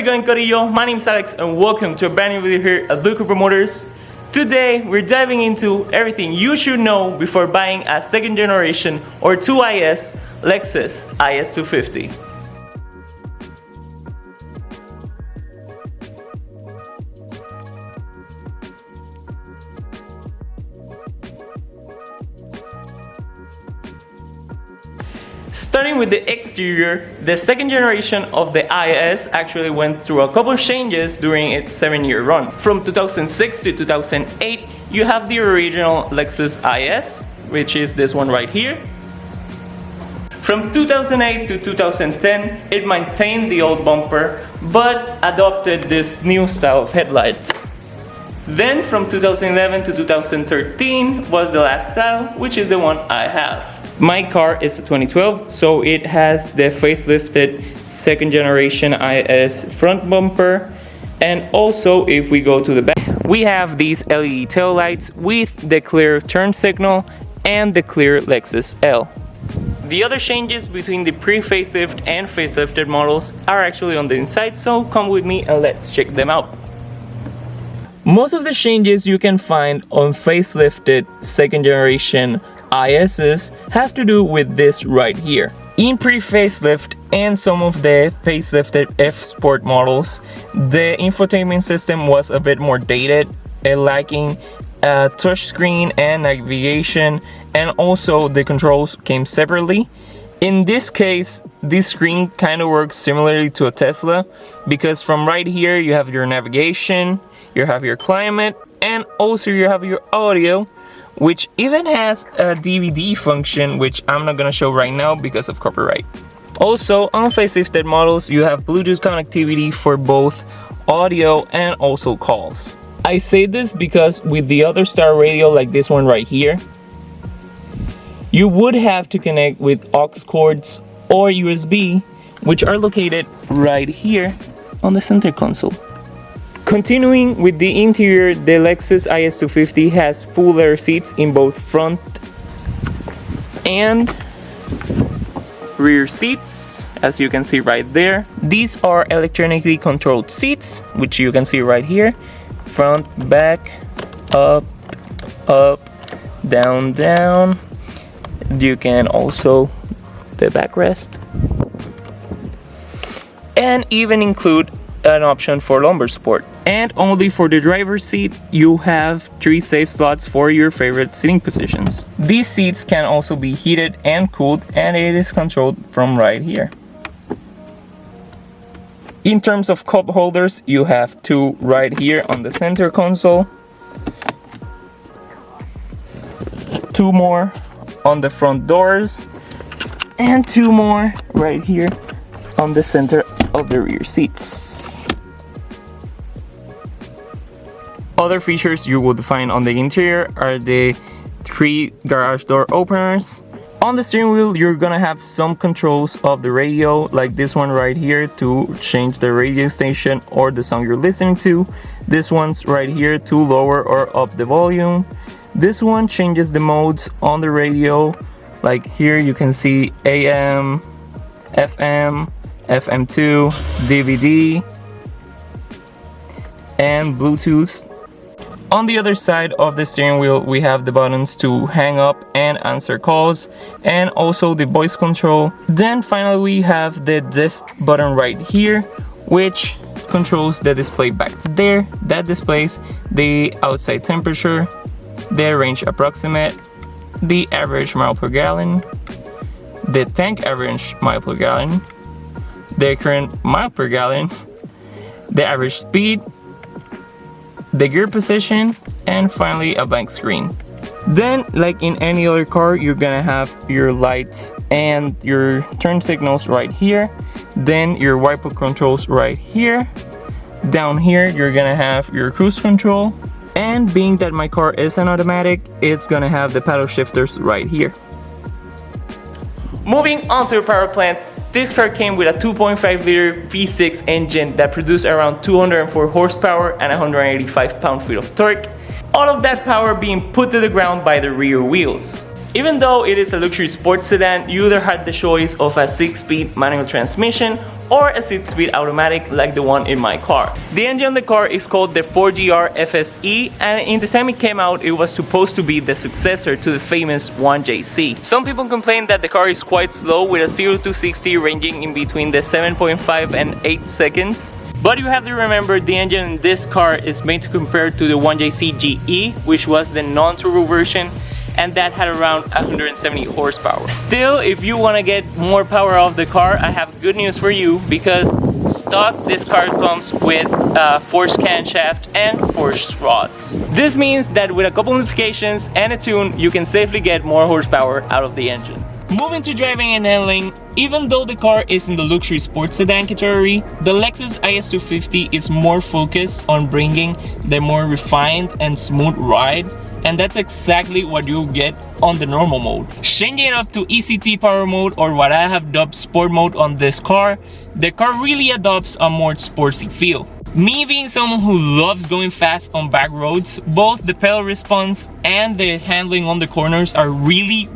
going, Corillo? My name is Alex and welcome to a brand new video here at Blue Cooper Motors. Today we're diving into everything you should know before buying a second generation or 2IS Lexus is250. Starting with the exterior, the second generation of the IS actually went through a couple of changes during its 7-year run. From 2006 to 2008, you have the original Lexus IS, which is this one right here. From 2008 to 2010, it maintained the old bumper, but adopted this new style of headlights. Then from 2011 to 2013 was the last style, which is the one I have. My car is a 2012, so it has the facelifted second generation IS front bumper. And also, if we go to the back, we have these LED tail lights with the clear turn signal and the clear Lexus L. The other changes between the pre-facelift and facelifted models are actually on the inside, so come with me and let's check them out. Most of the changes you can find on facelifted second generation ISs have to do with this right here. In pre-facelift and some of the facelifted F Sport models, the infotainment system was a bit more dated, lacking a touchscreen and navigation, and also the controls came separately. In this case, this screen kind of works similarly to a Tesla, because from right here you have your navigation, you have your climate, and also you have your audio, which even has a DVD function, which I'm not gonna show right now because of copyright. Also, on facelifted models, you have Bluetooth connectivity for both audio and also calls. I say this because with the other star radio like this one right here, you would have to connect with aux cords or USB, which are located right here on the center console. Continuing with the interior, the Lexus is250 has full leather seats in both front and rear seats, as you can see right there. These are electronically controlled seats, which you can see right here. Front, back, up, up, down, down. You can also the backrest, and even include an option for lumbar support. And only for the driver's seat, you have 3 safe slots for your favorite sitting positions. These seats can also be heated and cooled, and it is controlled from right here. In terms of cup holders, you have 2 right here on the center console, 2 more on the front doors, and 2 more right here on the center of the rear seats. Other features you would find on the interior are the 3 garage door openers. On the steering wheel, you're gonna have some controls of the radio, like this one right here to change the radio station or the song you're listening to. This one's right here to lower or up the volume. This one changes the modes on the radio, like here you can see AM, FM, FM2, DVD, and Bluetooth. On the other side of the steering wheel, we have the buttons to hang up and answer calls, and also the voice control. Then finally we have the desk button right here, which controls the display back there. That displays the outside temperature, the range approximate, the average mile per gallon, the tank average mile per gallon, the current mile per gallon, the average speed, the gear position, and finally a blank screen. Then, like in any other car, you're gonna have your lights and your turn signals right here, then your wiper controls right here. Down here you're gonna have your cruise control, and being that my car is an automatic, it's gonna have the paddle shifters right here. Moving on to the power plant, this car came with a 2.5 liter V6 engine that produced around 204 horsepower and 185 pound-feet of torque. All of that power being put to the ground by the rear wheels. Even though it is a luxury sports sedan, you either had the choice of a 6-speed manual transmission or a 6-speed automatic like the one in my car. The engine on the car is called the 4GR FSE, and in the time it came out, it was supposed to be the successor to the famous 1JC. Some people complain that the car is quite slow, with a 0 to 60 ranging in between the 7.5 and 8 seconds. But you have to remember, the engine in this car is made to compare to the 1JC GE, which was the non-turbo version, and that had around 170 horsepower. Still, if you want to get more power out of the car, I have good news for you, because stock this car comes with a forged camshaft and forged rods. This means that with a couple modifications and a tune, you can safely get more horsepower out of the engine. Moving to driving and handling, even though the car is in the luxury sports sedan category, the Lexus is250 is more focused on bringing the more refined and smooth ride, and that's exactly what you'll get on the normal mode. Changing it up to ECT power mode, or what I have dubbed sport mode on this car, the car really adopts a more sportsy feel. Me being someone who loves going fast on back roads, both the pedal response and the handling on the corners are really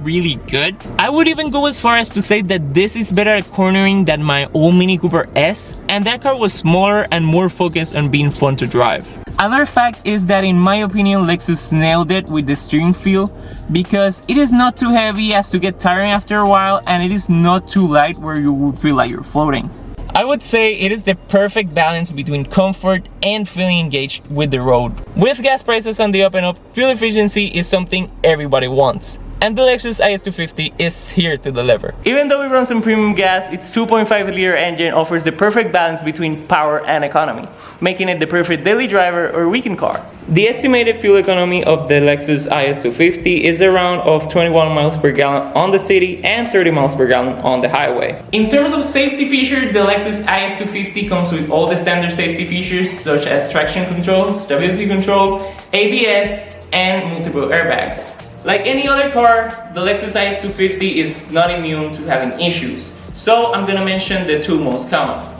good. I would even go as far as to say that this is better at cornering than my old Mini Cooper S, and that car was smaller and more focused on being fun to drive. Another fact is that in my opinion, Lexus nailed it with the steering feel, because it is not too heavy as to get tiring after a while, and it is not too light where you would feel like you're floating. I would say it is the perfect balance between comfort and feeling engaged with the road. With gas prices on the up and up, fuel efficiency is something everybody wants, and the Lexus is250 is here to deliver. Even though it runs on premium gas, its 2.5-liter engine offers the perfect balance between power and economy, making it the perfect daily driver or weekend car. The estimated fuel economy of the Lexus is250 is around of 21 miles per gallon on the city and 30 miles per gallon on the highway. In terms of safety features, the Lexus is250 comes with all the standard safety features such as traction control, stability control, ABS, and multiple airbags. Like any other car, the Lexus is250 is not immune to having issues, so I'm gonna mention the two most common.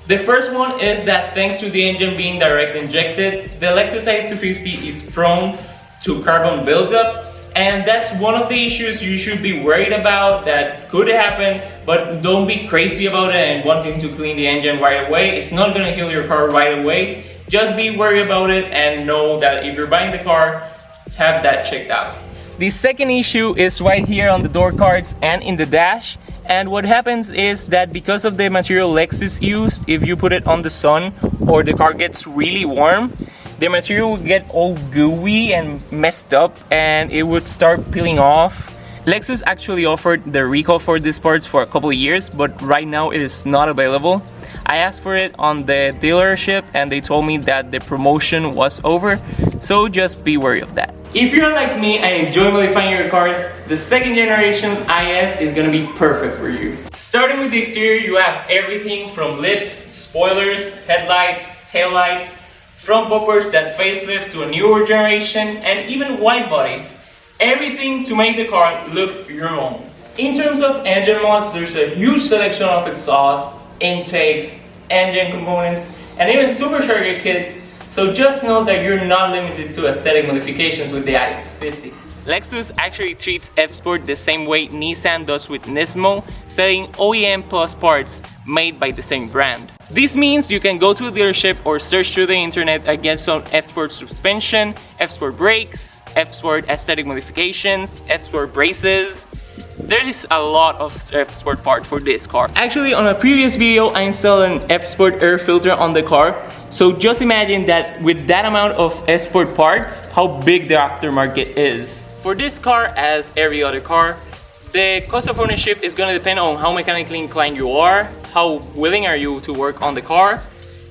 The first one is that thanks to the engine being direct injected, the Lexus is250 is prone to carbon buildup, and that's one of the issues you should be worried about that could happen, but don't be crazy about it and wanting to clean the engine right away. It's not gonna kill your car right away. Just be worried about it and know that if you're buying the car, have that checked out. The second issue is right here on the door cards and in the dash. And what happens is that because of the material Lexus used, if you put it on the sun or the car gets really warm, the material would get all gooey and messed up and it would start peeling off. Lexus actually offered the recall for these parts for a couple of years, but right now it is not available. I asked for it on the dealership and they told me that the promotion was over, so just be wary of that. If you're like me and enjoy modifying your cars, the second generation IS is gonna be perfect for you. Starting with the exterior, you have everything from lips, spoilers, headlights, taillights, front bumpers that facelift to a newer generation, and even wide bodies. Everything to make the car look your own. In terms of engine mods, there's a huge selection of exhaust, intakes, engine components, and even supercharger kits. So just know that you're not limited to aesthetic modifications with the is250. Lexus actually treats F-Sport the same way Nissan does with Nismo, selling OEM plus parts made by the same brand. This means you can go to a dealership or search through the internet against some F-Sport suspension, F-Sport brakes, F-Sport aesthetic modifications, F-Sport braces. There is a lot of F-Sport parts for this car. Actually, on a previous video, I installed an F-Sport air filter on the car. So just imagine that with that amount of F-Sport parts, how big the aftermarket is. For this car, as every other car, the cost of ownership is going to depend on how mechanically inclined you are, how willing are you to work on the car,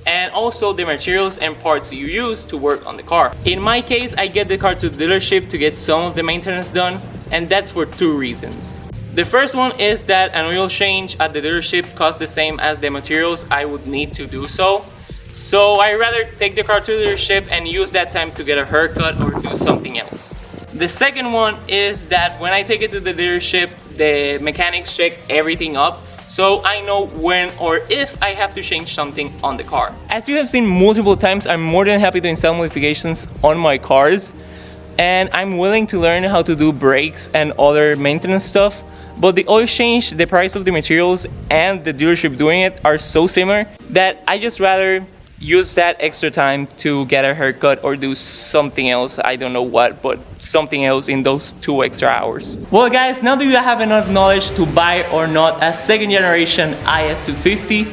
and also the materials and parts you use to work on the car. In my case, I get the car to the dealership to get some of the maintenance done, and that's for two reasons. The first one is that an oil change at the dealership costs the same as the materials I would need to do so. So I rather take the car to the dealership and use that time to get a haircut or do something else. The second one is that when I take it to the dealership, the mechanics check everything up, so I know when or if I have to change something on the car. As you have seen multiple times, I'm more than happy to install modifications on my cars. and I'm willing to learn how to do brakes and other maintenance stuff, but the oil change, the price of the materials, and the dealership doing it are so similar that I just rather use that extra time to get a haircut or do something else. I don't know what, but something else in those 2 extra hours. Well guys, now that you have enough knowledge to buy or not a second generation is250,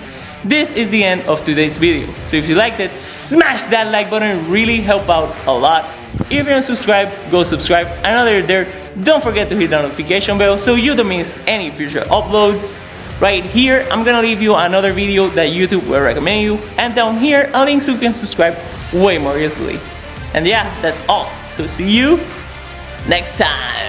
this is the end of today's video. So if you liked it, smash that like button, it really help out a lot. If you're not subscribed, go subscribe, and while you're there, don't forget to hit the notification bell so you don't miss any future uploads. Right here, I'm gonna leave you another video that YouTube will recommend you, and down here, a link so you can subscribe way more easily. And yeah, that's all. So see you next time.